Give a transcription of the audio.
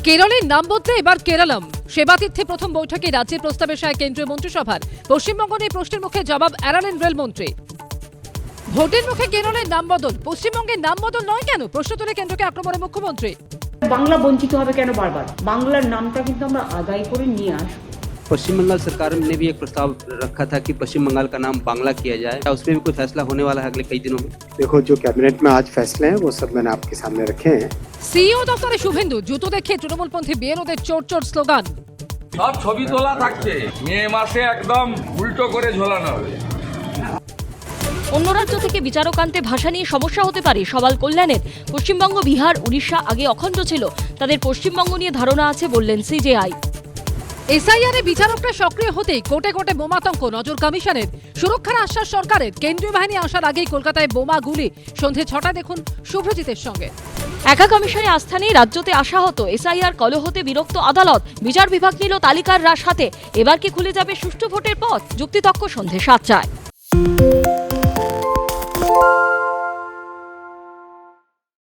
কেরলের নাম বদলে এবার কেরালাম। সেবাতীর্থে প্রথম বৈঠকে রাজ্যের প্রস্তাবে সায় কেন্দ্রীয় মন্ত্রিসভার। পশ্চিমবঙ্গ নিয়ে প্রশ্নের মুখে জবাব এড়ালেন রেলমন্ত্রী। ভোটের মুখে কেরলের নাম বদল, পশ্চিমবঙ্গের নাম বদল নয় কেন? প্রশ্ন তুলে কেন্দ্রকে আক্রমণে মুখ্যমন্ত্রী। বাংলা বঞ্চিত হবে কেন বারবার? বাংলার নামটা কিন্তু আমরা আদায় করে নিয়ে আসবো। पश्चिम बंगाल सरकार ने भी एक प्रस्ताव रखा था कि पश्चिम बंगाल का नाम बांग्ला किया जाए, उसमें भी कोई फैसला होने वाला है अगले कई दिनों में? देखो, जो कैबिनेट में आज फैसले हैं वो सब मैंने आपके सामने रखे हैं। সিইও দপ্তরে শুভেন্দু, জুতো দেখে তৃণমূলপন্থী বিএলওদের চোর চোর স্লোগান। সব ছবি তোলা থাকছে, মে মাসে একদম উল্টো করে ঝোলানো হবে। অন্য রাজ্য থেকে বিচারক আনতে ভাষা নিয়ে সমস্যা হতে পারে সওয়াল কল্যাণের। পশ্চিমবঙ্গ, বিহার, উড়িষ্যা আগে অখণ্ড ছিল, তাদের পশ্চিমবঙ্গ নিয়ে ধারণা আছে বললেন সিজেআই। এসআইআর এ বিচারকরা সক্রিয় হতেই কোটে কোটে বোমাতঙ্ক, নজর কমিশনের। সুরক্ষার আশ্বাস সরকারের। কেন্দ্রীয় বাহিনী আসার আগেই কলকাতায় বোমা গুলি। সন্ধে 6টায় দেখুন শুভ্রজিতের সঙ্গে। একা কমিশনে আস্থা নেই, রাজ্যতে আসা হতো। এসআইআর কলহতে বিরক্ত আদালত, বিচার বিভাগ নিল তালিকার রাশ হাতে। এবার কি খুলে যাবে সুষ্ঠু ভোটের পথ? যুক্তিতক্ক সন্ধে 7টায়।